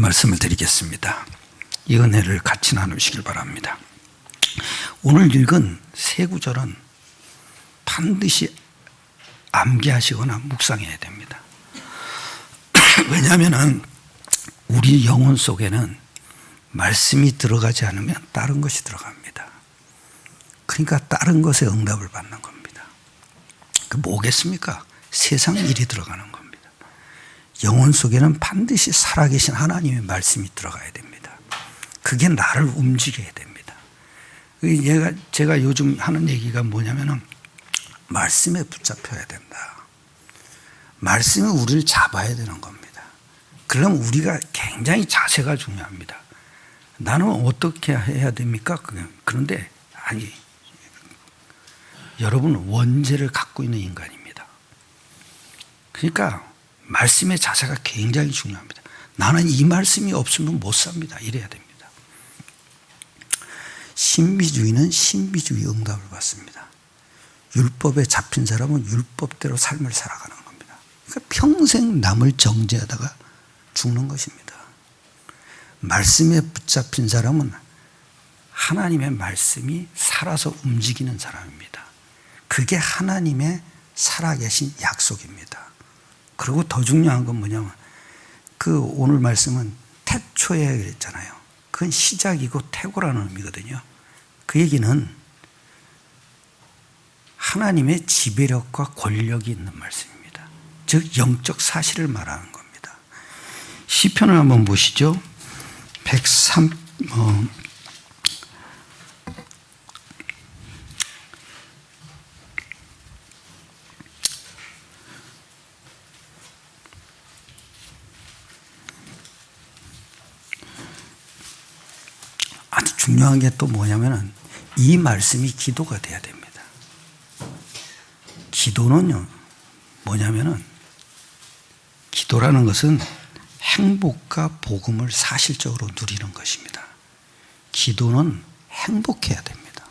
말씀을 드리겠습니다. 이 은혜를 같이 나누시길 바랍니다. 오늘 읽은 세 구절은 반드시 암기하시거나 묵상해야 됩니다. 왜냐하면 우리 영혼 속에는 말씀이 들어가지 않으면 다른 것이 들어갑니다. 그러니까 다른 것에 응답을 받는 겁니다. 그 뭐겠습니까? 세상 일이 들어가는 겁니다. 영혼 속에는 반드시 살아계신 하나님의 말씀이 들어가야 됩니다. 그게 나를 움직여야 됩니다. 제가 요즘 하는 얘기가 뭐냐면은 말씀에 붙잡혀야 된다. 말씀이 우리를 잡아야 되는 겁니다. 그러면 우리가 굉장히 자세가 중요합니다. 나는 어떻게 해야 됩니까? 그런데 아니, 여러분은 원죄를 갖고 있는 인간입니다. 그러니까 말씀의 자세가 굉장히 중요합니다. 나는 이 말씀이 없으면 못 삽니다. 이래야 됩니다. 신비주의는 신비주의 응답을 받습니다. 율법에 잡힌 사람은 율법대로 삶을 살아가는 겁니다. 그러니까 평생 남을 정죄하다가 죽는 것입니다. 말씀에 붙잡힌 사람은 하나님의 말씀이 살아서 움직이는 사람입니다. 그게 하나님의 살아계신 약속입니다. 그리고 더 중요한 건 뭐냐면 오늘 말씀은 태초에 그랬잖아요. 그건 시작이고 태고라는 의미거든요. 그 얘기는 하나님의 지배력과 권력이 있는 말씀입니다. 즉 영적 사실을 말하는 겁니다. 시편을 한번 보시죠. 103 아주 중요한 게 또 뭐냐면은 이 말씀이 기도가 돼야 됩니다. 기도는요, 뭐냐면은 기도라는 것은 행복과 복음을 사실적으로 누리는 것입니다. 기도는 행복해야 됩니다.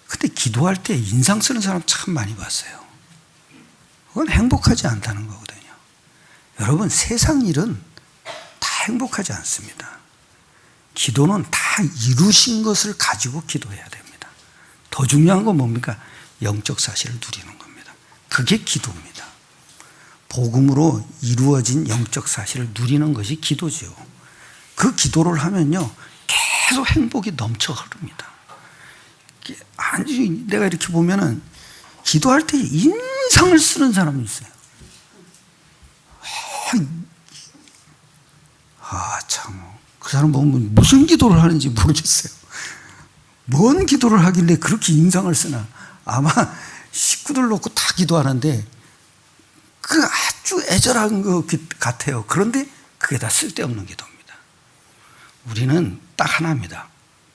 근데 기도할 때 인상 쓰는 사람 참 많이 봤어요. 그건 행복하지 않다는 거거든요. 여러분, 세상 일은 다 행복하지 않습니다. 기도는 다 이루신 것을 가지고 기도해야 됩니다. 더 중요한 건 뭡니까? 영적 사실을 누리는 겁니다. 그게 기도입니다. 복음으로 이루어진 영적 사실을 누리는 것이 기도죠. 그 기도를 하면요, 계속 행복이 넘쳐 흐릅니다. 아니, 내가 이렇게 보면은 기도할 때 인상을 쓰는 사람이 있어요. 참, 그 사람 보면 무슨 기도를 하는지 모르겠어요. 뭔 기도를 하길래 그렇게 인상을 쓰나. 아마 식구들 놓고 다 기도하는데 그 아주 애절한 것 같아요. 그런데 그게 다 쓸데없는 기도입니다. 우리는 딱 하나입니다.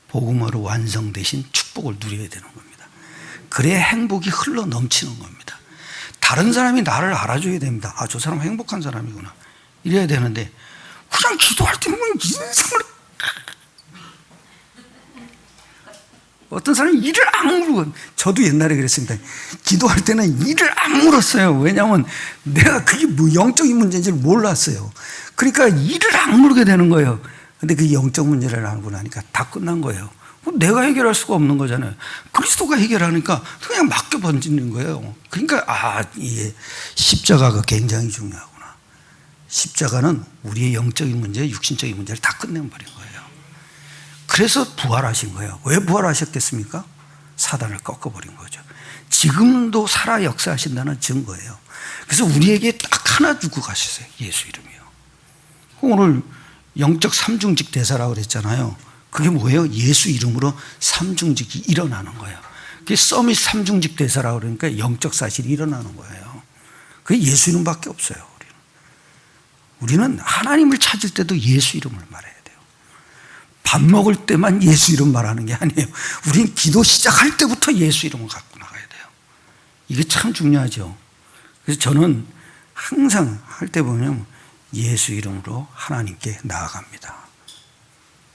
복음으로 완성되신 축복을 누려야 되는 겁니다. 그래야 행복이 흘러 넘치는 겁니다. 다른 사람이 나를 알아줘야 됩니다. 아, 저 사람 행복한 사람이구나. 이래야 되는데 그냥 기도할 때 보면 인상을, 어떤 사람이 이를 악물고, 저도 옛날에 그랬습니다. 기도할 때는 이를 악물었어요. 왜냐하면 내가 그게 뭐 영적인 문제인지를 몰랐어요. 그러니까 이를 악물게 되는 거예요. 근데 그 영적 문제를 알고 나니까 다 끝난 거예요. 내가 해결할 수가 없는 거잖아요. 그리스도가 해결하니까 그냥 맡겨 번지는 거예요. 그러니까 이게 십자가가 굉장히 중요하구나. 십자가는 우리의 영적인 문제, 육신적인 문제를 다 끝내버린 거예요. 그래서 부활하신 거예요. 왜 부활하셨겠습니까? 사단을 꺾어버린 거죠. 지금도 살아 역사하신다는 증거예요. 그래서 우리에게 딱 하나 주고 가셨어요. 예수 이름이요. 오늘 영적 삼중직 대사라고 그랬잖아요. 그게 뭐예요? 예수 이름으로 삼중직이 일어나는 거예요. 그게 서밋 삼중직 대사라고 그러니까 영적 사실이 일어나는 거예요. 그게 예수 이름밖에 없어요. 우리는 하나님을 찾을 때도 예수 이름을 말해야 돼요. 밥 먹을 때만 예수 이름 말하는 게 아니에요. 우리는 기도 시작할 때부터 예수 이름을 갖고 나가야 돼요. 이게 참 중요하죠. 그래서 저는 항상 할 때 보면 예수 이름으로 하나님께 나아갑니다.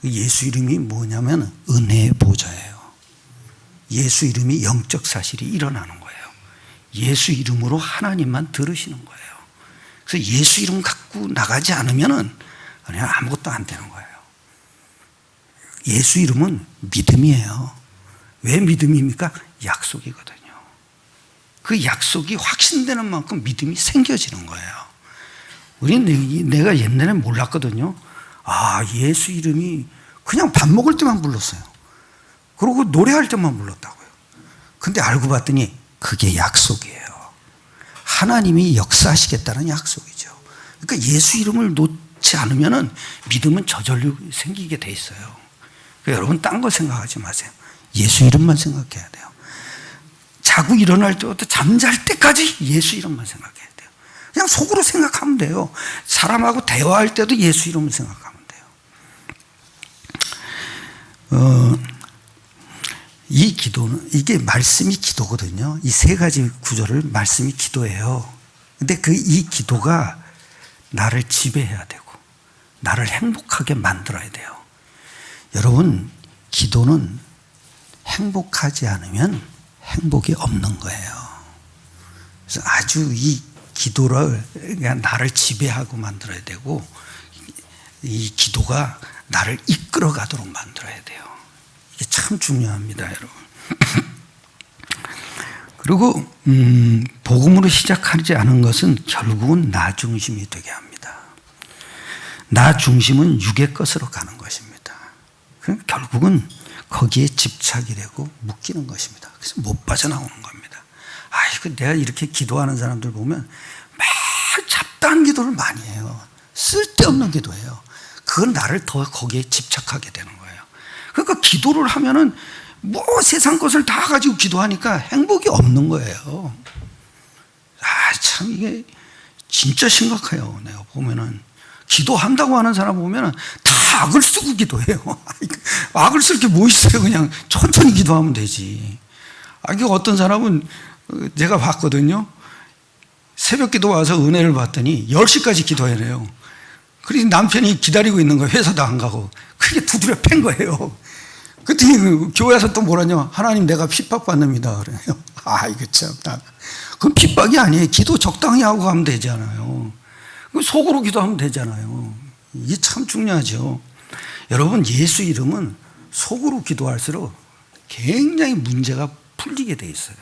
예수 이름이 뭐냐면 은혜의 보좌예요. 예수 이름이 영적 사실이 일어나는 거예요. 예수 이름으로 하나님만 들으시는 거예요. 그래서 예수 이름 갖고 나가지 않으면은 그냥 아무것도 안 되는 거예요. 예수 이름은 믿음이에요. 왜 믿음입니까? 약속이거든요. 그 약속이 확신되는 만큼 믿음이 생겨지는 거예요. 내가 옛날에 몰랐거든요. 예수 이름이 그냥 밥 먹을 때만 불렀어요. 그리고 노래할 때만 불렀다고요. 근데 알고 봤더니 그게 약속이에요. 하나님이 역사하시겠다는 약속이죠. 그러니까 예수 이름을 놓지 않으면 믿음은 저절로 생기게 돼 있어요. 그러니까 여러분 딴 거 생각하지 마세요. 예수 이름만 생각해야 돼요. 자고 일어날 때부터 잠잘 때까지 예수 이름만 생각해야 돼요. 그냥 속으로 생각하면 돼요. 사람하고 대화할 때도 예수 이름을 생각하면 돼요. 이 기도는, 이게 말씀이 기도거든요. 이 세 가지 구절을 말씀이 기도예요. 근데 이 기도가 나를 지배해야 되고, 나를 행복하게 만들어야 돼요. 여러분, 기도는 행복하지 않으면 행복이 없는 거예요. 그래서 아주 이 기도를 그냥 나를 지배하고 만들어야 되고, 이 기도가 나를 이끌어 가도록 만들어야 돼요. 이게 참 중요합니다, 여러분. 그리고 복음으로 시작하지 않은 것은 결국은 나 중심이 되게 합니다. 나 중심은 육의 것으로 가는 것입니다. 그럼 결국은 거기에 집착이 되고 묶이는 것입니다. 그래서 못 빠져나오는 겁니다. 내가 이렇게 기도하는 사람들 보면 막 잡다한 기도를 많이 해요. 쓸데없는 기도예요. 그건 나를 더 거기에 집착하게 되는 거예요. 그러니까 기도를 하면은 세상 것을 다 가지고 기도하니까 행복이 없는 거예요. 참 이게 진짜 심각해요. 내가 보면은 기도한다고 하는 사람 보면은 다 악을 쓰고 기도해요. 악을 쓸 게 뭐 있어요? 그냥 천천히 기도하면 되지. 어떤 사람은 제가 봤거든요. 새벽 기도 와서 은혜를 받더니 10시까지 기도해내요. 그래서 남편이 기다리고 있는 거예요. 회사도 안 가고. 그게 두드려 팬 거예요. 그랬더니 교회에서 또 뭐라냐. 하나님 내가 핍박받습니다. 그래요. 이거 참. 그건 핍박이 아니에요. 기도 적당히 하고 가면 되잖아요. 속으로 기도하면 되잖아요. 이게 참 중요하죠. 여러분, 예수 이름은 속으로 기도할수록 굉장히 문제가 풀리게 돼 있어요.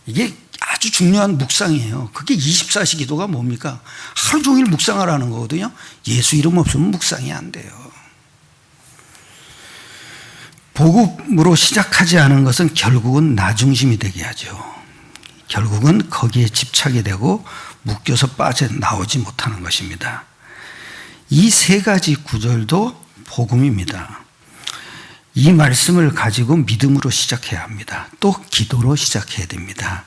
이게 아주 중요한 묵상이에요. 그게 24시 기도가 뭡니까? 하루 종일 묵상하라는 거거든요. 예수 이름 없으면 묵상이 안 돼요. 복음으로 시작하지 않은 것은 결국은 나 중심이 되게 하죠. 결국은 거기에 집착이 되고 묶여서 빠져나오지 못하는 것입니다. 이 세 가지 구절도 복음입니다. 이 말씀을 가지고 믿음으로 시작해야 합니다. 또 기도로 시작해야 됩니다.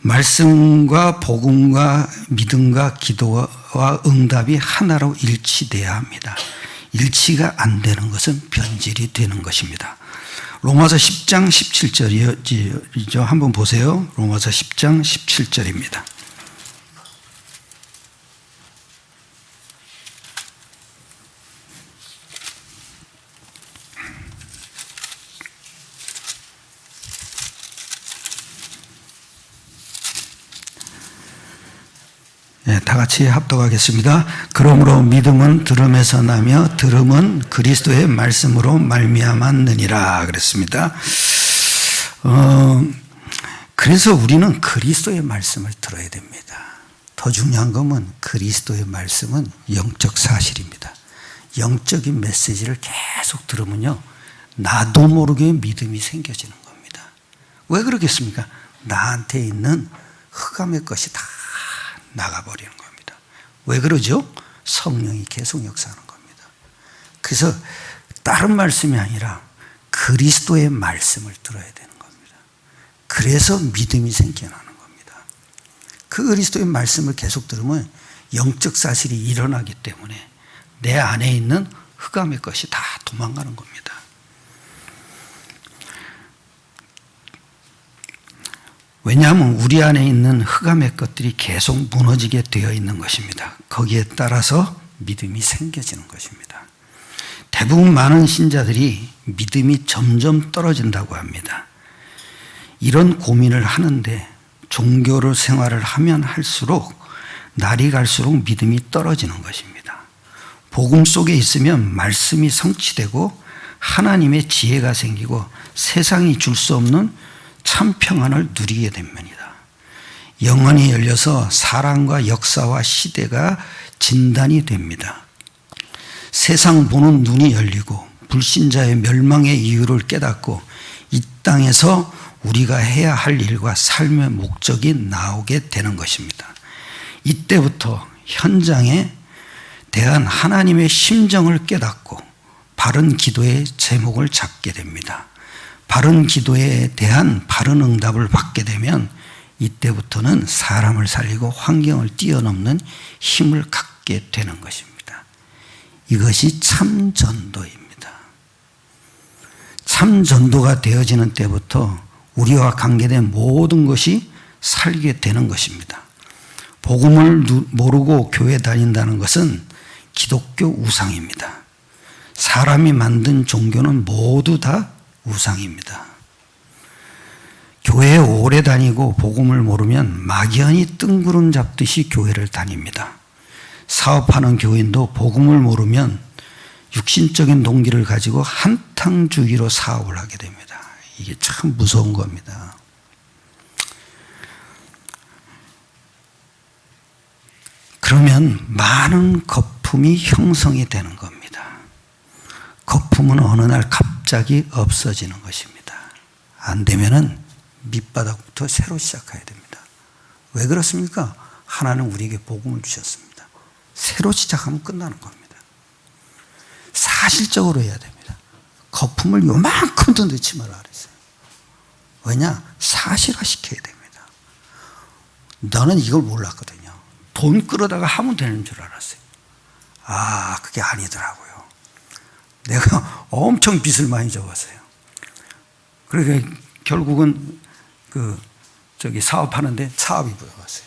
말씀과 복음과 믿음과 기도와 응답이 하나로 일치돼야 합니다. 일치가 안 되는 것은 변질이 되는 것입니다. 로마서 10장 17절이죠. 한번 보세요. 로마서 10장 17절입니다. 다 같이 합독하겠습니다. 그러므로 믿음은 들음에서 나며 들음은 그리스도의 말씀으로 말미암았느니라 그랬습니다. 그래서 우리는 그리스도의 말씀을 들어야 됩니다. 더 중요한 것은 그리스도의 말씀은 영적 사실입니다. 영적인 메시지를 계속 들으면요, 나도 모르게 믿음이 생겨지는 겁니다. 왜 그러겠습니까? 나한테 있는 흑암의 것이 다 나가버리는 겁니다. 왜 그러죠? 성령이 계속 역사하는 겁니다. 그래서 다른 말씀이 아니라 그리스도의 말씀을 들어야 되는 겁니다. 그래서 믿음이 생겨나는 겁니다. 그 그리스도의 말씀을 계속 들으면 영적 사실이 일어나기 때문에 내 안에 있는 흑암의 것이 다 도망가는 겁니다. 왜냐하면 우리 안에 있는 흑암의 것들이 계속 무너지게 되어 있는 것입니다. 거기에 따라서 믿음이 생겨지는 것입니다. 대부분 많은 신자들이 믿음이 점점 떨어진다고 합니다. 이런 고민을 하는데 종교를 생활을 하면 할수록 날이 갈수록 믿음이 떨어지는 것입니다. 복음 속에 있으면 말씀이 성취되고 하나님의 지혜가 생기고 세상이 줄 수 없는 참 평안을 누리게 됩니다. 영혼이 열려서 사랑과 역사와 시대가 진단이 됩니다. 세상 보는 눈이 열리고 불신자의 멸망의 이유를 깨닫고 이 땅에서 우리가 해야 할 일과 삶의 목적이 나오게 되는 것입니다. 이때부터 현장에 대한 하나님의 심정을 깨닫고 바른 기도의 제목을 잡게 됩니다. 바른 기도에 대한 바른 응답을 받게 되면 이때부터는 사람을 살리고 환경을 뛰어넘는 힘을 갖게 되는 것입니다. 이것이 참 전도입니다. 참 전도가 되어지는 때부터 우리와 관계된 모든 것이 살게 되는 것입니다. 복음을 모르고 교회 다닌다는 것은 기독교 우상입니다. 사람이 만든 종교는 모두 다 우상입니다. 교회에 오래 다니고 복음을 모르면 막연히 뜬구름 잡듯이 교회를 다닙니다. 사업하는 교인도 복음을 모르면 육신적인 동기를 가지고 한탕주의로 사업을 하게 됩니다. 이게 참 무서운 겁니다. 그러면 많은 거품이 형성이 되는 겁니다. 거품은 어느 날 갑자기 없어지는 것입니다. 안 되면은 밑바닥부터 새로 시작해야 됩니다. 왜 그렇습니까? 하나는 우리에게 복음을 주셨습니다. 새로 시작하면 끝나는 겁니다. 사실적으로 해야 됩니다. 거품을 요만큼도 넣지 말라 그랬어요. 왜냐? 사실화 시켜야 됩니다. 나는 이걸 몰랐거든요. 돈 끌어다가 하면 되는 줄 알았어요. 아, 그게 아니더라고요. 내가 엄청 빚을 많이 져봤어요. 그러니까 결국은 사업하는데 차압이 불어갔어요.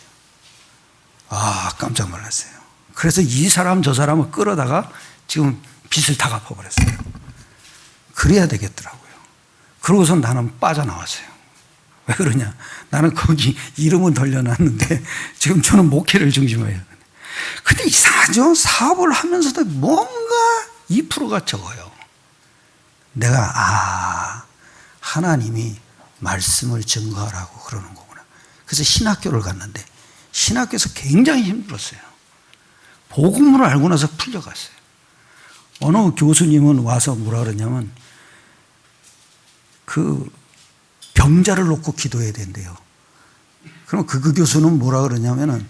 아, 깜짝 놀랐어요. 그래서 이 사람 저 사람을 끌어다가 지금 빚을 다 갚아버렸어요. 그래야 되겠더라고요. 그러고서 나는 빠져나왔어요. 왜 그러냐? 나는 거기 이름은 돌려놨는데 지금 저는 목회를 중심으로 해요. 근데 이상하죠? 사업을 하면서도 뭔가 2%가 적어요. 내가 하나님이 말씀을 증거하라고 그러는 거구나. 그래서 신학교를 갔는데 신학교에서 굉장히 힘들었어요. 복음을 알고 나서 풀려갔어요. 어느 교수님은 와서 뭐라 그러냐면 그 병자를 놓고 기도해야 된대요. 그럼 그 교수는 뭐라 그러냐면은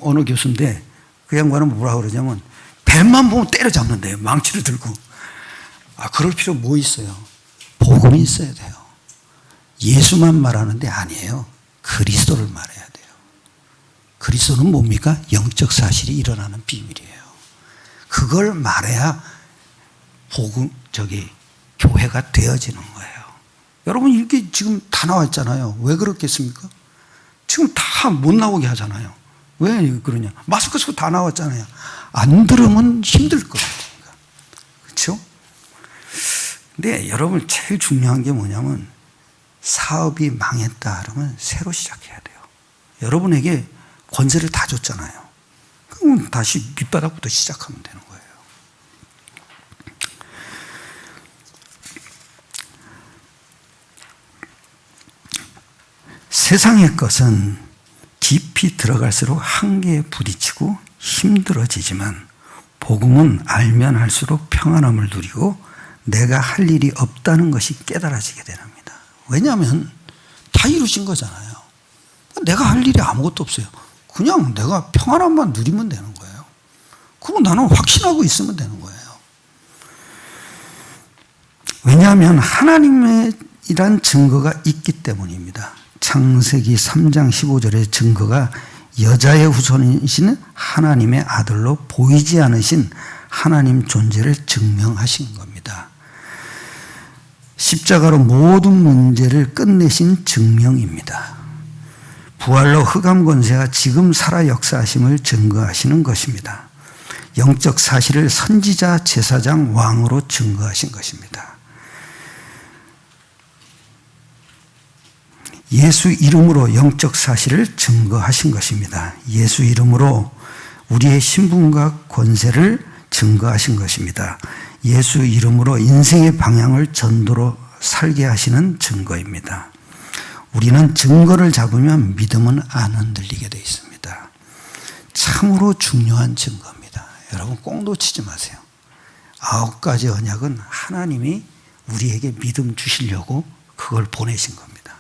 어느 교수인데 그 양반은 뭐라 그러냐면 뱀만 보면 때려잡는데요. 망치를 들고. 그럴 필요 뭐 있어요? 복음이 있어야 돼요. 예수만 말하는데 아니에요. 그리스도를 말해야 돼요. 그리스도는 뭡니까? 영적 사실이 일어나는 비밀이에요. 그걸 말해야 교회가 되어지는 거예요. 여러분, 이게 지금 다 나와 있잖아요. 왜 그렇겠습니까? 지금 다 못 나오게 하잖아요. 왜 그러냐? 마스크 쓰고 다 나왔잖아요. 안 들으면 힘들 것 같으니까. 그렇죠? 근데 여러분, 제일 중요한 게 뭐냐면 사업이 망했다 그러면 새로 시작해야 돼요. 여러분에게 권세를 다 줬잖아요. 그럼 다시 밑바닥부터 시작하면 되는 거예요. 세상의 것은 깊이 들어갈수록 한계에 부딪히고 힘들어지지만 복음은 알면 할수록 평안함을 누리고 내가 할 일이 없다는 것이 깨달아지게 됩니다. 왜냐하면 다 이루신 거잖아요. 내가 할 일이 아무것도 없어요. 그냥 내가 평안함만 누리면 되는 거예요. 그럼 나는 확신하고 있으면 되는 거예요. 왜냐하면 하나님이란 증거가 있기 때문입니다. 창세기 3장 15절의 증거가 여자의 후손이신 하나님의 아들로 보이지 않으신 하나님 존재를 증명하신 겁니다. 십자가로 모든 문제를 끝내신 증명입니다. 부활로 흑암 권세가 지금 살아 역사하심을 증거하시는 것입니다. 영적 사실을 선지자, 제사장, 왕으로 증거하신 것입니다. 예수 이름으로 영적 사실을 증거하신 것입니다. 예수 이름으로 우리의 신분과 권세를 증거하신 것입니다. 예수 이름으로 인생의 방향을 전도로 살게 하시는 증거입니다. 우리는 증거를 잡으면 믿음은 안 흔들리게 되어 있습니다. 참으로 중요한 증거입니다. 여러분 꼭 놓치지 마세요. 9가지 언약은 하나님이 우리에게 믿음 주시려고 그걸 보내신 겁니다.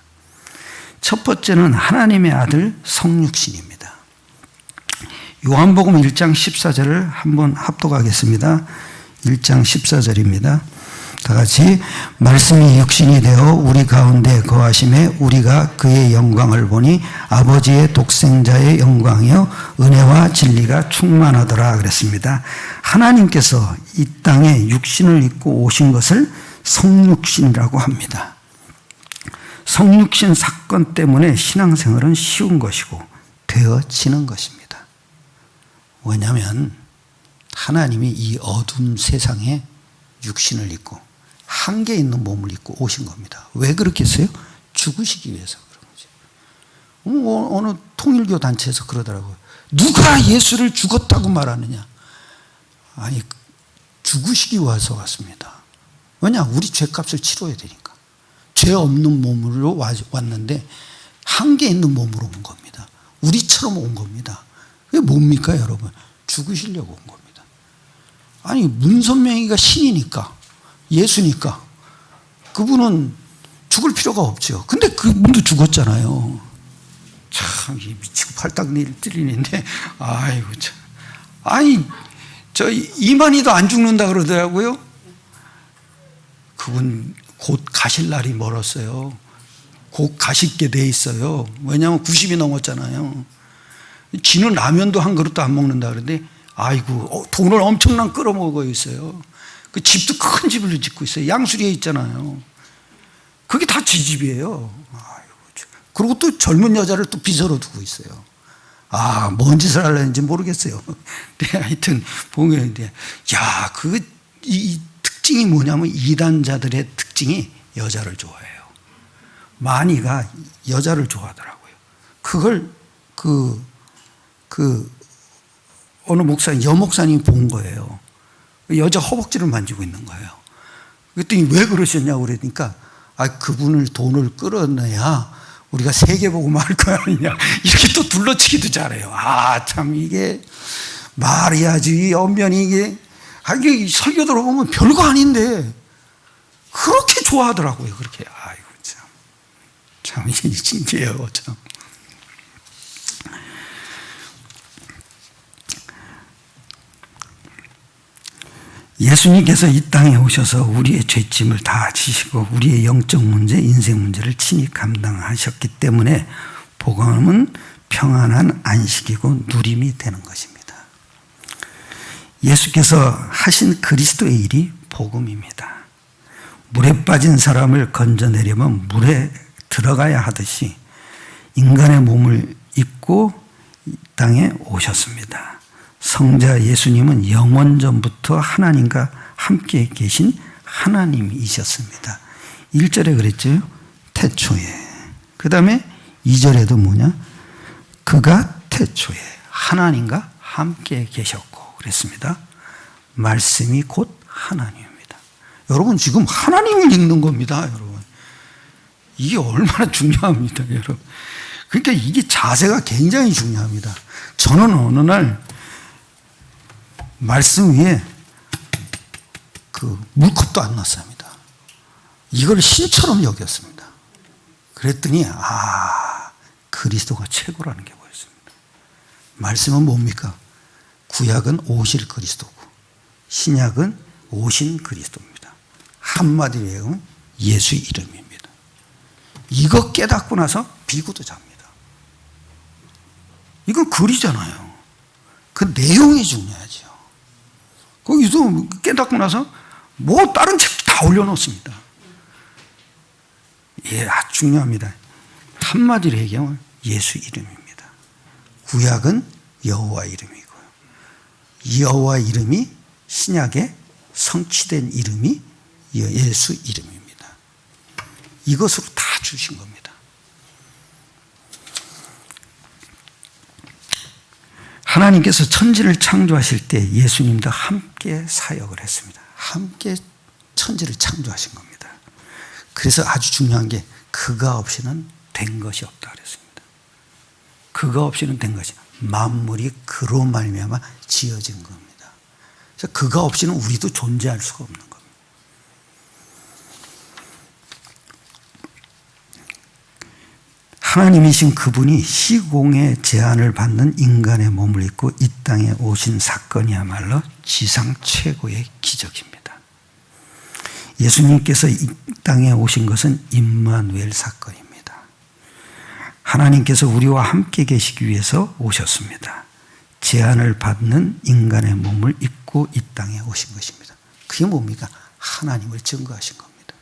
첫 번째는 하나님의 아들 성육신입니다. 요한복음 1장 14절을 한번 합독하겠습니다. 1장 14절입니다. 다 같이 말씀이 육신이 되어 우리 가운데 거하심에 우리가 그의 영광을 보니 아버지의 독생자의 영광이요 은혜와 진리가 충만하더라 그랬습니다. 하나님께서 이 땅에 육신을 입고 오신 것을 성육신이라고 합니다. 성육신 사건 때문에 신앙생활은 쉬운 것이고 되어지는 것입니다. 왜냐하면 하나님이 이 어두운 세상에 육신을 입고 한계 있는 몸을 입고 오신 겁니다. 왜 그렇게 했어요? 죽으시기 위해서 그런 거죠. 어느 통일교 단체에서 그러더라고요. 누가 예수를 죽었다고 말하느냐? 아니, 죽으시기 위해서 왔습니다. 왜냐? 우리 죄값을 치러야 되니까. 죄 없는 몸으로 왔는데 한계 있는 몸으로 온 겁니다. 우리처럼 온 겁니다. 그게 뭡니까 여러분? 죽으시려고 온 겁니다. 아니 문선명이가 신이니까 예수니까 그분은 죽을 필요가 없죠. 근데 그분도 죽었잖아요. 참 미치고 팔딱 뛰리는데 아이고 참. 아니 저 이만희도 안 죽는다 그러더라고요. 그분 곧 가실 날이 멀었어요. 곧 가시게 돼 있어요. 왜냐하면 90이 넘었잖아요. 지는 라면도 한 그릇도 안 먹는다 그러는데 아이고 돈을 엄청난 끌어먹어 있어요. 그 집도 큰 집을 짓고 있어요. 양수리에 있잖아요. 그게 다 지 집이에요. 아이고, 그리고 또 젊은 여자를 또 비서로 두고 있어요. 뭔 짓을 하려는지 모르겠어요. 근데 하여튼 보면 야, 이 특징이 뭐냐면 이단자들의 특징이 여자를 좋아해요. 많이가 여자를 좋아하더라고요. 그걸 어느 목사님, 여목사님이 본 거예요. 여자 허벅지를 만지고 있는 거예요. 그랬더니 왜 그러셨냐고 그러니까 그분을 돈을 끌어내야 우리가 세계복음 할 거 아니냐 이렇게 또 둘러치기도 잘해요. 참 이게 말해야지 엄연히 이게 설교 들어보면 별거 아닌데 그렇게 좋아하더라고요. 그렇게 아이고 참 이게 신기해요. 참. 예수님께서 이 땅에 오셔서 우리의 죄짐을 다 지시고 우리의 영적 문제, 인생 문제를 친히 감당하셨기 때문에 복음은 평안한 안식이고 누림이 되는 것입니다. 예수께서 하신 그리스도의 일이 복음입니다. 물에 빠진 사람을 건져내려면 물에 들어가야 하듯이 인간의 몸을 입고 이 땅에 오셨습니다. 성자 예수님은 영원전부터 하나님과 함께 계신 하나님이셨습니다. 1절에 그랬죠. 태초에. 그 다음에 2절에도 뭐냐? 그가 태초에 하나님과 함께 계셨고 그랬습니다. 말씀이 곧 하나님입니다. 여러분 지금 하나님을 읽는 겁니다. 여러분. 이게 얼마나 중요합니다. 여러분. 그러니까 이게 자세가 굉장히 중요합니다. 저는 어느 날 말씀 위에 물컵도 안 놨습니다. 이걸 신처럼 여겼습니다. 그랬더니 그리스도가 최고라는 게 보였습니다. 말씀은 뭡니까? 구약은 오실 그리스도고 신약은 오신 그리스도입니다. 한마디로 얘기하면 예수 이름입니다. 이거 깨닫고 나서 비구도 잡니다. 이건 글이잖아요. 그 내용이 중요하죠. 거기서 깨닫고 나서 다른 책 다 올려놓습니다. 아주 중요합니다. 한마디로 얘기하면 예수 이름입니다. 구약은 여호와 이름이고요. 여호와 이름이 신약에 성취된 이름이 예수 이름입니다. 이것으로 다 주신 겁니다. 하나님께서 천지를 창조하실 때 예수님도 함께 사역을 했습니다. 함께 천지를 창조하신 겁니다. 그래서 아주 중요한 게 그가 없이는 된 것이 없다 그랬습니다. 그가 없이는 된 것이, 만물이 그로 말미암아 지어진 겁니다. 그래서 그가 없이는 우리도 존재할 수가 없는 겁니다. 하나님이신 그분이 시공의 제한을 받는 인간의 몸을 입고 이 땅에 오신 사건이야말로 지상 최고의 기적입니다. 예수님께서 이 땅에 오신 것은 임마누엘 사건입니다. 하나님께서 우리와 함께 계시기 위해서 오셨습니다. 제한을 받는 인간의 몸을 입고 이 땅에 오신 것입니다. 그게 뭡니까? 하나님을 증거하신 겁니다.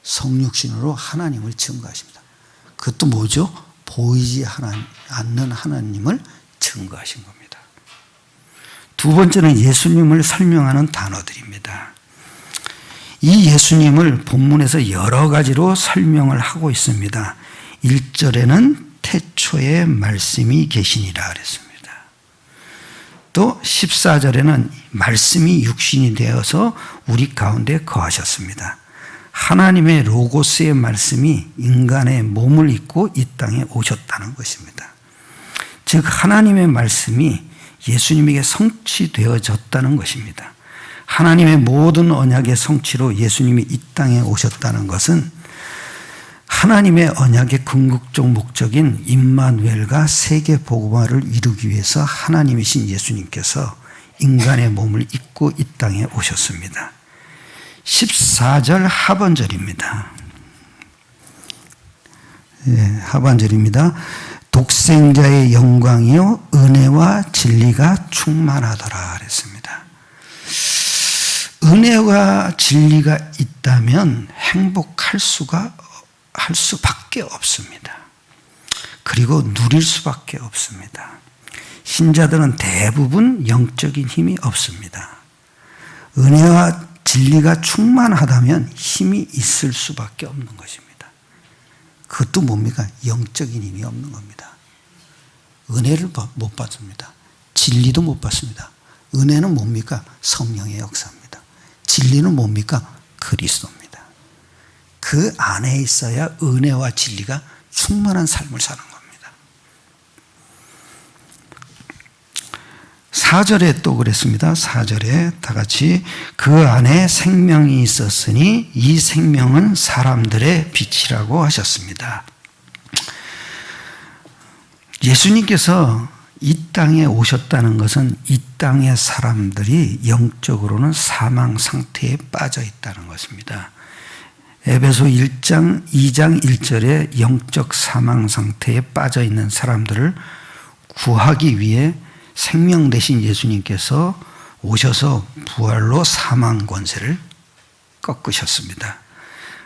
성육신으로 하나님을 증거하십니다. 그것도 뭐죠? 보이지 않는 하나님을 증거하신 겁니다. 두 번째는 예수님을 설명하는 단어들입니다. 이 예수님을 본문에서 여러 가지로 설명을 하고 있습니다. 1절에는 태초에 말씀이 계시니라 그랬습니다. 또 14절에는 말씀이 육신이 되어서 우리 가운데 거하셨습니다. 하나님의 로고스의 말씀이 인간의 몸을 입고 이 땅에 오셨다는 것입니다. 즉 하나님의 말씀이 예수님에게 성취되어졌다는 것입니다. 하나님의 모든 언약의 성취로 예수님이 이 땅에 오셨다는 것은 하나님의 언약의 궁극적 목적인 임마누엘과 세계 복음화를 이루기 위해서 하나님이신 예수님께서 인간의 몸을 입고 이 땅에 오셨습니다. 14절 하반절입니다. 하반절입니다. 독생자의 영광이요 은혜와 진리가 충만하더라 그랬습니다. 은혜와 진리가 있다면 행복할 수밖에 없습니다. 그리고 누릴 수밖에 없습니다. 신자들은 대부분 영적인 힘이 없습니다. 은혜와 진리가 충만하다면 힘이 있을 수밖에 없는 것입니다. 그것도 뭡니까? 영적인 힘이 없는 겁니다. 은혜를 못 받습니다. 진리도 못 받습니다. 은혜는 뭡니까? 성령의 역사입니다. 진리는 뭡니까? 그리스도입니다. 그 안에 있어야 은혜와 진리가 충만한 삶을 사는 겁니다. 4절에 또 그랬습니다. 4절에 다 같이 그 안에 생명이 있었으니 이 생명은 사람들의 빛이라고 하셨습니다. 예수님께서 이 땅에 오셨다는 것은 이 땅의 사람들이 영적으로는 사망 상태에 빠져 있다는 것입니다. 에베소 1장 2장 1절에 영적 사망 상태에 빠져 있는 사람들을 구하기 위해 생명 되신 예수님께서 오셔서 부활로 사망 권세를 꺾으셨습니다.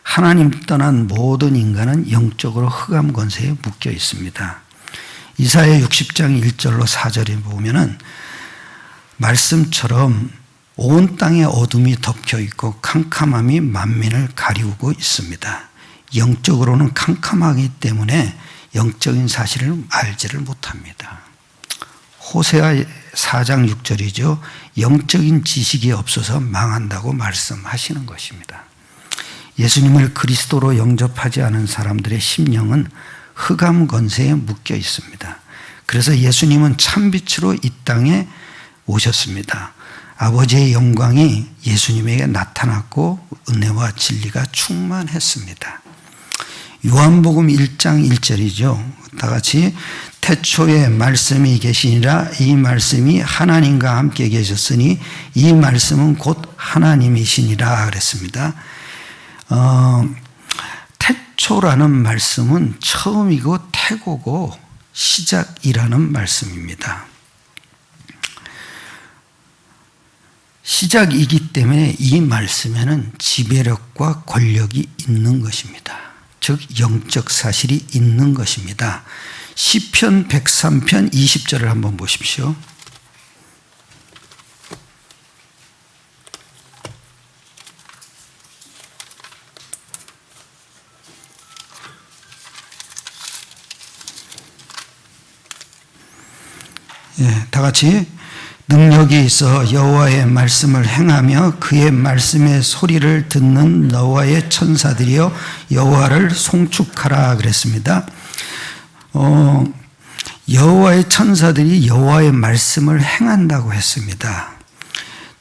하나님 떠난 모든 인간은 영적으로 흑암 권세에 묶여 있습니다. 이사야 60장 1절로 4절에 보면은 말씀처럼 온 땅에 어둠이 덮여 있고 캄캄함이 만민을 가리우고 있습니다. 영적으로는 캄캄하기 때문에 영적인 사실을 알지를 못합니다. 호세아 4장 6절이죠. 영적인 지식이 없어서 망한다고 말씀하시는 것입니다. 예수님을 그리스도로 영접하지 않은 사람들의 심령은 흑암 권세에 묶여 있습니다. 그래서 예수님은 참빛으로 이 땅에 오셨습니다. 아버지의 영광이 예수님에게 나타났고 은혜와 진리가 충만했습니다. 요한복음 1장 1절이죠. 다 같이 태초에 말씀이 계시니라 이 말씀이 하나님과 함께 계셨으니 이 말씀은 곧 하나님이시니라 그랬습니다. 태초라는 말씀은 처음이고 태고고 시작이라는 말씀입니다. 시작이기 때문에 이 말씀에는 지배력과 권력이 있는 것입니다. 즉 영적 사실이 있는 것입니다. 시편 103편 20절을 한번 보십시오. 예, 다 같이. 능력이 있어 여호와의 말씀을 행하며 그의 말씀의 소리를 듣는 여호와의 천사들이여 여호와를 송축하라 그랬습니다. 여호와의 천사들이 여호와의 말씀을 행한다고 했습니다.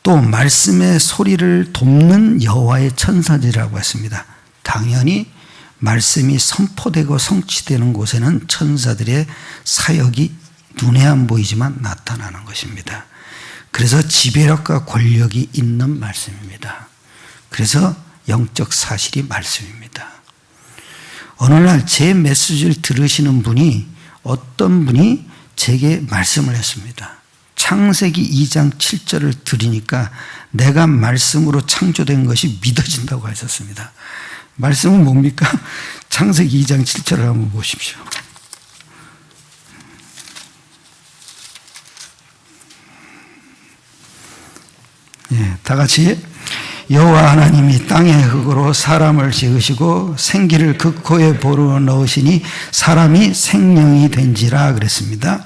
또 말씀의 소리를 돕는 여호와의 천사들이라고 했습니다. 당연히 말씀이 선포되고 성취되는 곳에는 천사들의 사역이 눈에 안 보이지만 나타나는 것입니다. 그래서 지배력과 권력이 있는 말씀입니다. 그래서 영적 사실이 말씀입니다. 어느 날 제 메시지를 들으시는 분이, 어떤 분이 제게 말씀을 했습니다. 창세기 2장 7절을 들으니까 내가 말씀으로 창조된 것이 믿어진다고 하셨습니다. 말씀은 뭡니까? 창세기 2장 7절을 한번 보십시오. 예, 다 같이. 여호와 하나님이 땅의 흙으로 사람을 지으시고 생기를 그 코에 불어 넣으시니 사람이 생명이 된지라 그랬습니다.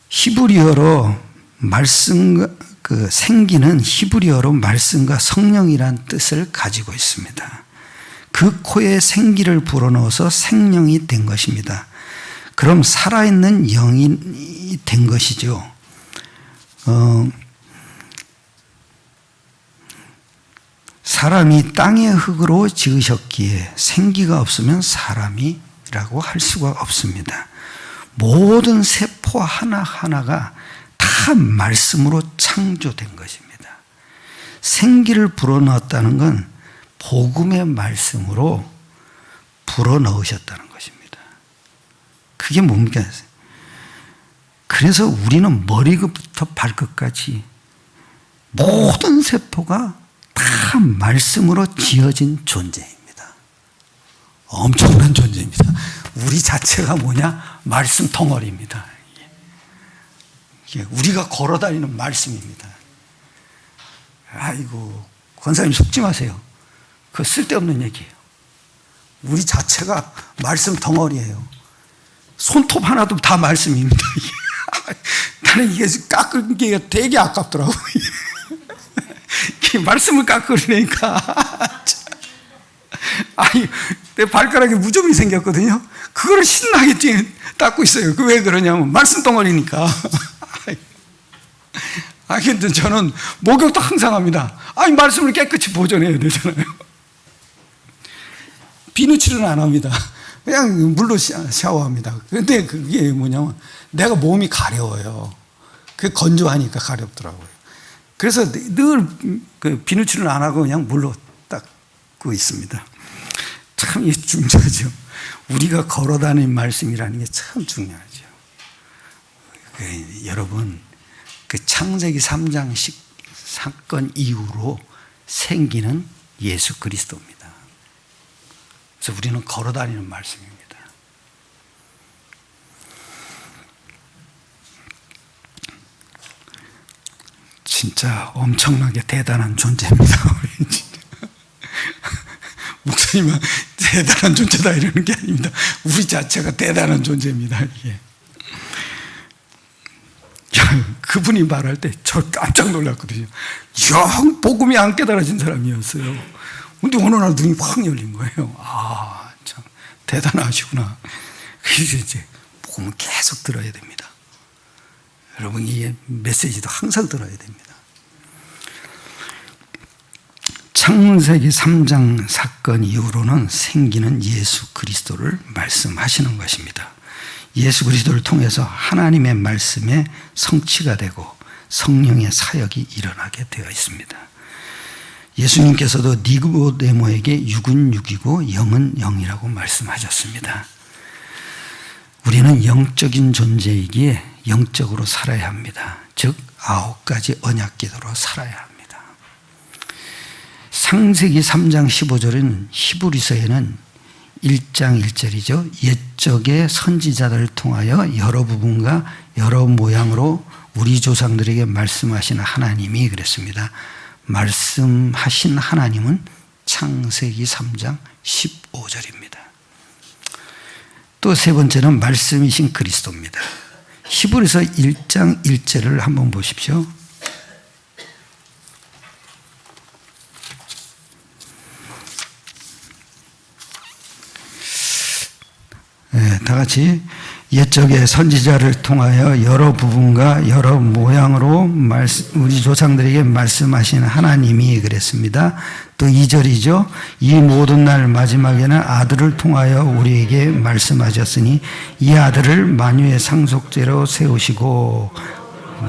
히브리어로 말씀과 그 생기는 히브리어로 말씀과 성령이란 뜻을 가지고 있습니다. 그 코에 생기를 불어넣어서 생명이 된 것입니다. 그럼 살아있는 영이 된 것이죠. 사람이 땅의 흙으로 지으셨기에 생기가 없으면 사람이라고 할 수가 없습니다. 모든 세포 하나하나가 다 말씀으로 창조된 것입니다. 생기를 불어넣었다는 건 복음의 말씀으로 불어넣으셨다는 것입니다. 그게 뭡니까? 그래서 우리는 머리끝부터 발끝까지 모든 세포가 다 말씀으로 지어진 존재입니다. 엄청난 존재입니다. 우리 자체가 뭐냐? 말씀 덩어리입니다. 우리가 걸어다니는 말씀입니다. 아이고, 권사님 속지 마세요. 그거 쓸데없는 얘기예요. 우리 자체가 말씀 덩어리예요. 손톱 하나도 다 말씀입니다. 나는 이게 깎은 게 되게 아깝더라고. 말씀을 깎으려니까. 아니, 내 발가락에 무좀이 생겼거든요. 그거를 신나게 닦고 있어요. 그 왜 그러냐면 말씀 덩어리니까. 근데 저는 목욕도 항상 합니다. 말씀을 깨끗이 보존해야 되잖아요. 비누칠은 안 합니다. 그냥 물로 샤워합니다. 근데 그게 뭐냐면 내가 몸이 가려워요. 그게 건조하니까 가렵더라고요. 그래서 늘 그 비누칠은 안 하고 그냥 물로 닦고 있습니다. 참 이게 중요하죠. 우리가 걸어다니는 말씀이라는 게 참 중요하죠. 여러분, 그 창세기 3장식 사건 이후로 생기는 예수 그리스도입니다. 그래서 우리는 걸어다니는 말씀입니다. 진짜 엄청나게 대단한 존재입니다. 목사님은 대단한 존재다 이러는 게 아닙니다. 우리 자체가 대단한 존재입니다. 이게. 그분이 말할 때 저 깜짝 놀랐거든요. 영 복음이 안 깨달아진 사람이었어요. 근데 어느 날 눈이 확 열린 거예요. 참 대단하시구나. 그래서 이제 복음은 계속 들어야 됩니다. 여러분, 이 메시지도 항상 들어야 됩니다. 창세기 3장 사건 이후로는 생기는 예수 그리스도를 말씀하시는 것입니다. 예수 그리스도를 통해서 하나님의 말씀의 성취가 되고 성령의 사역이 일어나게 되어 있습니다. 예수님께서도 니고데모에게 육은 육이고 영은 영이라고 말씀하셨습니다. 우리는 영적인 존재이기에 영적으로 살아야 합니다. 즉 9가지 언약궤도로 살아야 합니다. 창세기 3장 15절은 히브리서에는 1장 1절이죠. 옛적의 선지자들을 통하여 여러 부분과 여러 모양으로 우리 조상들에게 말씀하신 하나님이 그랬습니다. 말씀하신 하나님은 창세기 3장 15절입니다. 또 세 번째는 말씀이신 그리스도입니다. 히브리서 1장 1절을 한번 보십시오. 네, 다 같이 옛적에 선지자를 통하여 여러 부분과 여러 모양으로 우리 조상들에게 말씀하신 하나님이 그랬습니다. 또 2절이죠. 이 모든 날 마지막에는 아들을 통하여 우리에게 말씀하셨으니 이 아들을 만유의 상속제로 세우시고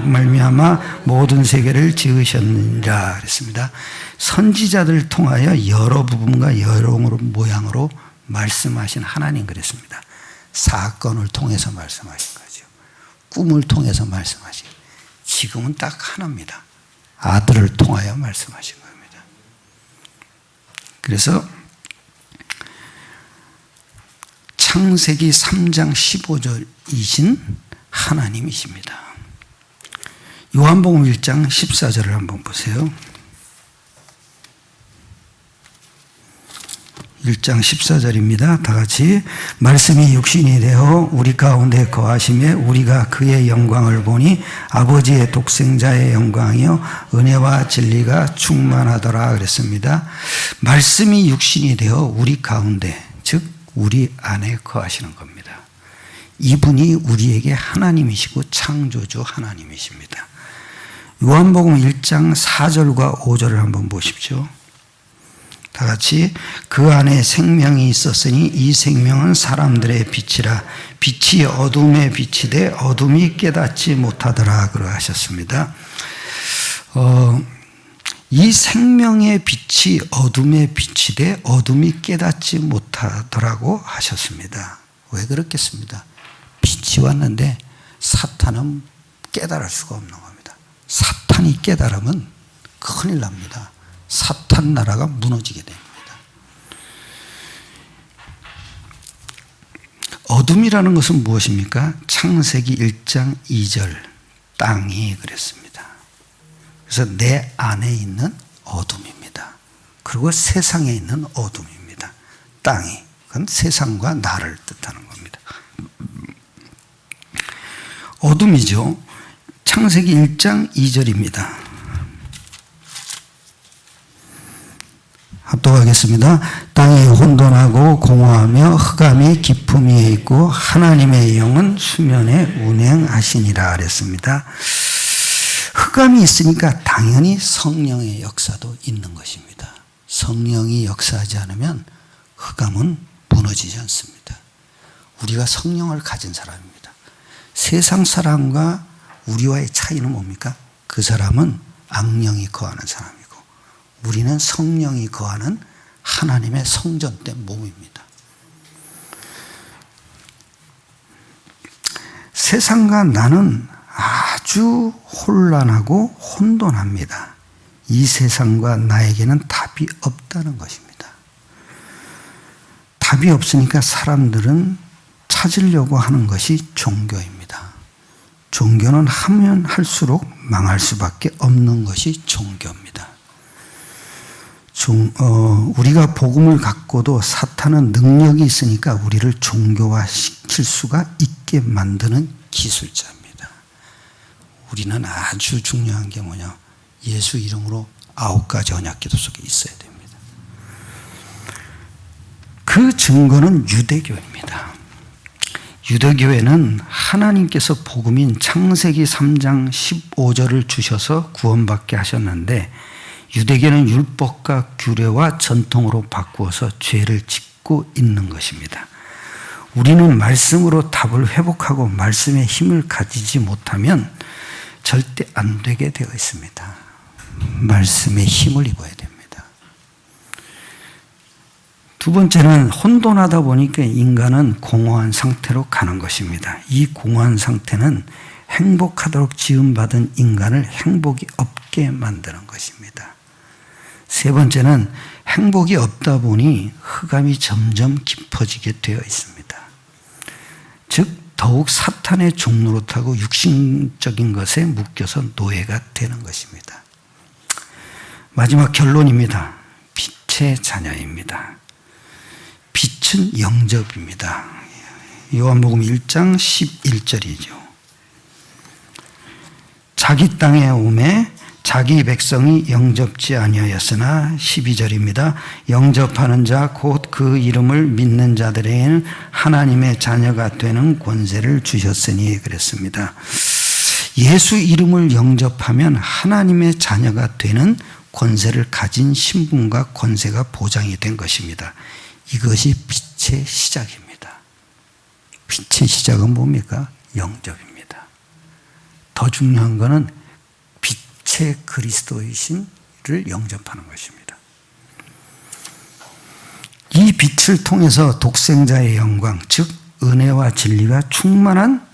말미암아 모든 세계를 지으셨느니라 그랬습니다. 선지자들을 통하여 여러 부분과 여러 모양으로 말씀하신 하나님 그랬습니다. 사건을 통해서 말씀하신 거죠. 꿈을 통해서 말씀하신. 지금은 딱 하나입니다. 아들을 통하여 말씀하신 겁니다. 그래서 창세기 3장 15절이신 하나님이십니다. 요한복음 1장 14절을 한번 보세요. 1장 14절입니다. 다 같이 말씀이 육신이 되어 우리 가운데 거하심에 우리가 그의 영광을 보니 아버지의 독생자의 영광이요 은혜와 진리가 충만하더라 그랬습니다. 말씀이 육신이 되어 우리 가운데 즉 우리 안에 거하시는 겁니다. 이분이 우리에게 하나님이시고 창조주 하나님이십니다. 요한복음 1장 4절과 5절을 한번 보십시오. 다 같이 그 안에 생명이 있었으니 이 생명은 사람들의 빛이라 빛이 어둠에 비치되 어둠이 깨닫지 못하더라 그러하셨습니다. 이 생명의 빛이 어둠에 비치되 어둠이 깨닫지 못하더라고 하셨습니다. 왜 그렇겠습니다? 빛이 왔는데 사탄은 깨달을 수가 없는 겁니다. 사탄이 깨달으면 큰일 납니다. 사탄 나라가 무너지게 됩니다. 어둠이라는 것은 무엇입니까? 창세기 1장 2절 땅이 그랬습니다. 그래서 내 안에 있는 어둠입니다. 그리고 세상에 있는 어둠입니다. 땅이 그건 세상과 나를 뜻하는 겁니다. 어둠이죠. 창세기 1장 2절입니다. 합독하겠습니다. 땅이 혼돈하고 공허하며 흑암이 깊음 위에 있고 하나님의 영은 수면에 운행하시니라 그랬습니다. 흑암이 있으니까 당연히 성령의 역사도 있는 것입니다. 성령이 역사하지 않으면 흑암은 무너지지 않습니다. 우리가 성령을 가진 사람입니다. 세상 사람과 우리와의 차이는 뭡니까? 그 사람은 악령이 거하는 사람입니다. 우리는 성령이 거하는 하나님의 성전된 몸입니다. 세상과 나는 아주 혼란하고 혼돈합니다. 이 세상과 나에게는 답이 없다는 것입니다. 답이 없으니까 사람들은 찾으려고 하는 것이 종교입니다. 종교는 하면 할수록 망할 수밖에 없는 것이 종교입니다. 우리가 복음을 갖고도 사탄은 능력이 있으니까 우리를 종교화시킬 수가 있게 만드는 기술자입니다. 우리는 아주 중요한 게 뭐냐? 예수 이름으로 9가지 언약기도 속에 있어야 됩니다. 그 증거는 유대교입니다. 유대교회는 하나님께서 복음인 창세기 3장 15절을 주셔서 구원받게 하셨는데 유대교는 율법과 규례와 전통으로 바꾸어서 죄를 짓고 있는 것입니다. 우리는 말씀으로 답을 회복하고 말씀의 힘을 가지지 못하면 절대 안 되게 되어 있습니다. 말씀의 힘을 입어야 됩니다. 두 번째는 혼돈하다 보니까 인간은 공허한 상태로 가는 것입니다. 이 공허한 상태는 행복하도록 지음받은 인간을 행복이 없게 만드는 것입니다. 세 번째는 행복이 없다 보니 흑암이 점점 깊어지게 되어 있습니다. 즉 더욱 사탄의 종노릇하고 육신적인 것에 묶여서 노예가 되는 것입니다. 마지막 결론입니다. 빛의 자녀입니다. 빛은 영접입니다. 요한복음 1장 11절이죠. 자기 땅에 오매 자기 백성이 영접지 아니하였으나 12절입니다. 영접하는 자 곧 그 이름을 믿는 자들에게는 하나님의 자녀가 되는 권세를 주셨으니 그랬습니다. 예수 이름을 영접하면 하나님의 자녀가 되는 권세를 가진 신분과 권세가 보장이 된 것입니다. 이것이 빛의 시작입니다. 빛의 시작은 뭡니까? 영접입니다. 더 중요한 것은 빛의 그리스도이신을 영접하는 것입니다. 이 빛을 통해서 독생자의 영광, 즉 은혜와 진리가 충만한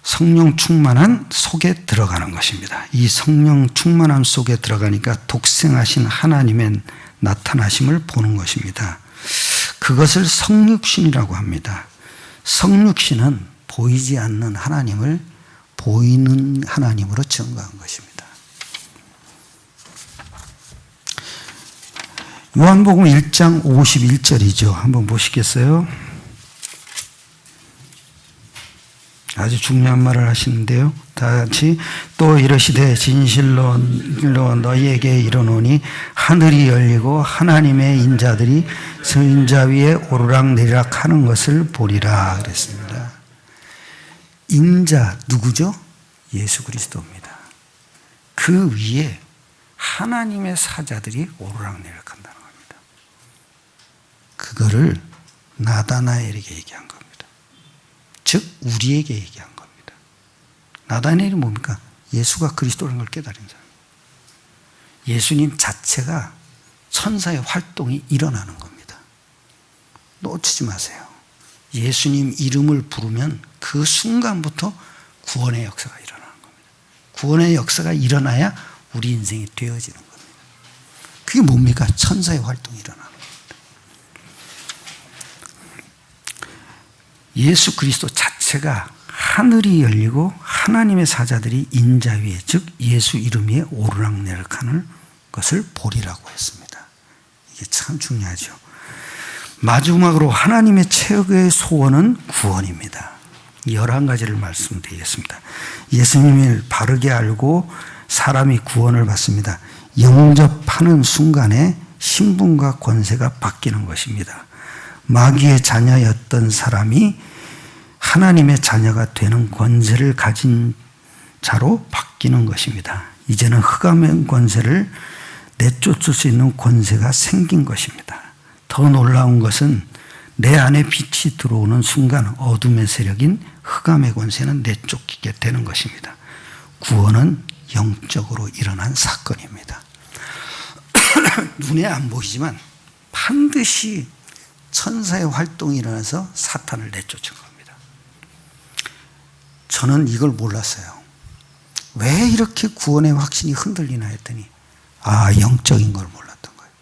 성령 충만한 속에 들어가는 것입니다. 이 성령 충만함 속에 들어가니까 독생하신 하나님의 나타나심을 보는 것입니다. 그것을 성육신이라고 합니다. 성육신은 보이지 않는 하나님을 보이는 하나님으로 증거한 것입니다. 요한복음 1장 51절이죠. 한번 보시겠어요? 아주 중요한 말을 하시는데요. 다 같이 또 이르시되 진실로 너희에게 이르노니 하늘이 열리고 하나님의 인자들이 인자 위에 오르락내리락 하는 것을 보리라 그랬습니다. 인자 누구죠? 예수 그리스도입니다. 그 위에 하나님의 사자들이 오르락내리락 한다는 겁니다. 그거를 나다나엘에게 얘기한 겁니다. 즉 우리에게 얘기한 겁니다. 나다나엘이 뭡니까? 예수가 그리스도라는 걸 깨달은 사람. 예수님 자체가 천사의 활동이 일어나는 겁니다. 놓치지 마세요. 예수님 이름을 부르면 그 순간부터 구원의 역사가 일어나는 겁니다. 구원의 역사가 일어나야 우리 인생이 되어지는 겁니다. 그게 뭡니까? 천사의 활동이 일어나는 겁니다. 예수 그리스도 자체가 하늘이 열리고 하나님의 사자들이 인자 위에, 즉 예수 이름 위에 오르락내리락하는 것을 보리라고 했습니다. 이게 참 중요하죠. 마지막으로 하나님의 최고의 소원은 구원입니다. 11가지를 말씀드리겠습니다. 예수님을 바르게 알고 사람이 구원을 받습니다. 영접하는 순간에 신분과 권세가 바뀌는 것입니다. 마귀의 자녀였던 사람이 하나님의 자녀가 되는 권세를 가진 자로 바뀌는 것입니다. 이제는 흑암의 권세를 내쫓을 수 있는 권세가 생긴 것입니다. 더 놀라운 것은 내 안에 빛이 들어오는 순간 어둠의 세력인 흑암의 권세는 내쫓기게 되는 것입니다. 구원은 영적으로 일어난 사건입니다. 눈에 안 보이지만 반드시 천사의 활동이 일어나서 사탄을 내쫓은 겁니다. 저는 이걸 몰랐어요. 왜 이렇게 구원의 확신이 흔들리나 했더니 영적인 걸 몰랐던 거예요.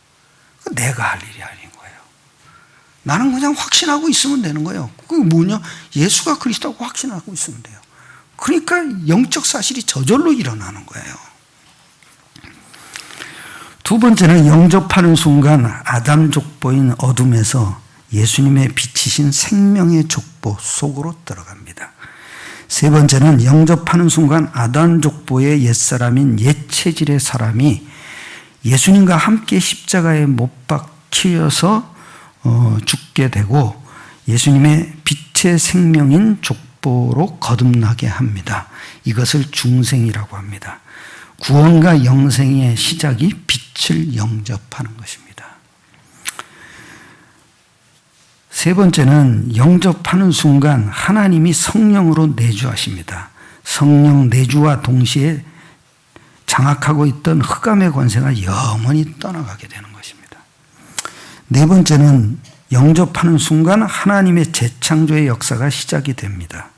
내가 할 일이 아닌 거예요. 나는 그냥 확신하고 있으면 되는 거예요. 그게 뭐냐? 예수가 그리스도라고 확신하고 있으면 돼요. 그러니까 영적 사실이 저절로 일어나는 거예요. 두 번째는 영접하는 순간 아담 족보인 어둠에서 예수님의 빛이신 생명의 족보 속으로 들어갑니다. 세 번째는 영접하는 순간 아담 족보의 옛사람인 옛 체질의 사람이 예수님과 함께 십자가에 못 박혀서 죽게 되고 예수님의 빛의 생명인 족보로 거듭나게 합니다. 이것을 중생이라고 합니다. 구원과 영생의 시작이 빛을 영접하는 것입니다. 세 번째는 영접하는 순간 하나님이 성령으로 내주하십니다. 성령 내주와 동시에 장악하고 있던 흑암의 권세가 영원히 떠나가게 되는 것입니다. 네 번째는 영접하는 순간 하나님의 재창조의 역사가 시작이 됩니다.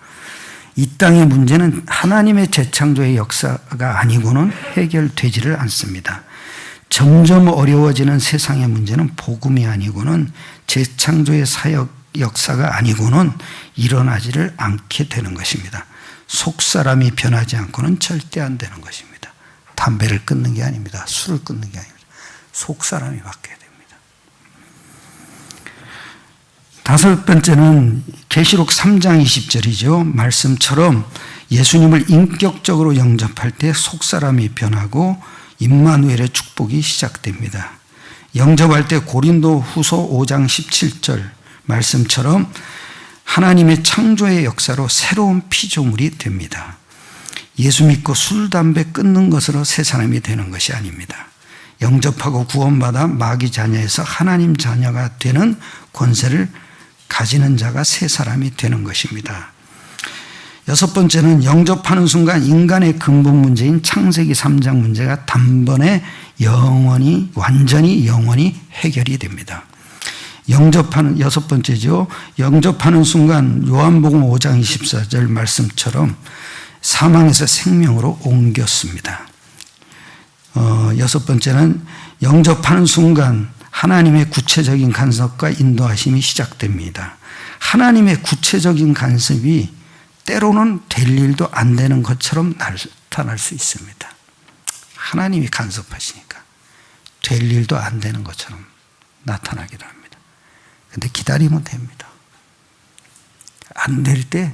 이 땅의 문제는 하나님의 재창조의 역사가 아니고는 해결되지를 않습니다. 점점 어려워지는 세상의 문제는 복음이 아니고는 재창조의 사역 역사가 아니고는 일어나지를 않게 되는 것입니다. 속사람이 변하지 않고는 절대 안 되는 것입니다. 담배를 끊는 게 아닙니다. 술을 끊는 게 아닙니다. 속사람이 바뀌어야 됩니다. 다섯 번째는 계시록 3장 20절이죠. 말씀처럼 예수님을 인격적으로 영접할 때 속사람이 변하고 임마누엘의 축복이 시작됩니다. 영접할 때 고린도 후서 5장 17절 말씀처럼 하나님의 창조의 역사로 새로운 피조물이 됩니다. 예수 믿고 술, 담배 끊는 것으로 새 사람이 되는 것이 아닙니다. 영접하고 구원받아 마귀 자녀에서 하나님 자녀가 되는 권세를 가지는 자가 새 사람이 되는 것입니다. 여섯 번째는 영접하는 순간 인간의 근본 문제인 창세기 3장 문제가 단번에 완전히 영원히 해결이 됩니다. 여섯 번째죠. 영접하는 순간 요한복음 5장 24절 말씀처럼 사망에서 생명으로 옮겼습니다. 여섯 번째는 영접하는 순간 하나님의 구체적인 간섭과 인도하심이 시작됩니다. 하나님의 구체적인 간섭이 때로는 될 일도 안 되는 것처럼 나타날 수 있습니다. 하나님이 간섭하시니까 될 일도 안 되는 것처럼 나타나기도 합니다. 근데 기다리면 됩니다. 안 될 때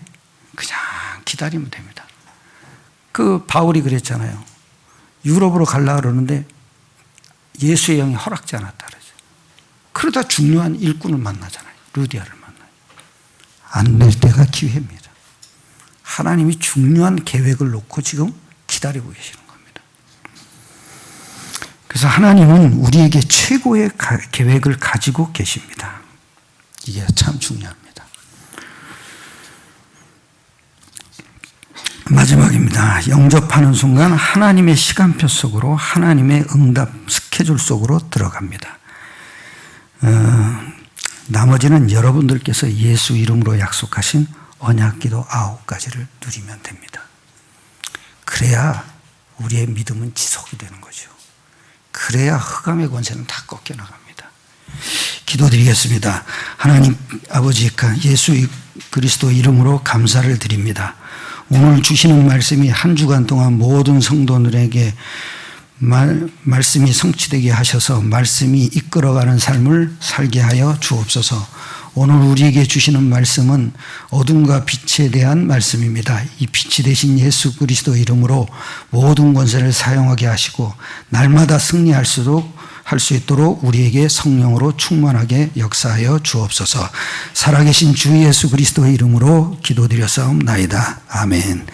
그냥 기다리면 됩니다. 바울이 그랬잖아요. 유럽으로 가려고 그러는데 예수의 영이 허락지 않았다 그러죠. 그러다 중요한 일꾼을 만나잖아요. 루디아를 만나요. 안 될 때가 기회입니다. 하나님이 중요한 계획을 놓고 지금 기다리고 계시는 겁니다. 그래서 하나님은 우리에게 최고의 계획을 가지고 계십니다. 이게 참 중요합니다. 마지막입니다. 영접하는 순간 하나님의 시간표 속으로 하나님의 응답 스케줄 속으로 들어갑니다. 나머지는 여러분들께서 예수 이름으로 약속하신 언약기도 9가지를 누리면 됩니다. 그래야 우리의 믿음은 지속이 되는 거죠. 그래야 흑암의 권세는 다 꺾여나갑니다. 기도드리겠습니다. 하나님 아버지 예수 그리스도 이름으로 감사를 드립니다. 오늘 주시는 말씀이 한 주간 동안 모든 성도들에게 말씀이 성취되게 하셔서 말씀이 이끌어가는 삶을 살게 하여 주옵소서. 오늘 우리에게 주시는 말씀은 어둠과 빛에 대한 말씀입니다. 이 빛이 되신 예수 그리스도 이름으로 모든 권세를 사용하게 하시고 날마다 승리할 수 있도록 우리에게 성령으로 충만하게 역사하여 주옵소서. 살아계신 주 예수 그리스도의 이름으로 기도드렸사옵나이다. 아멘.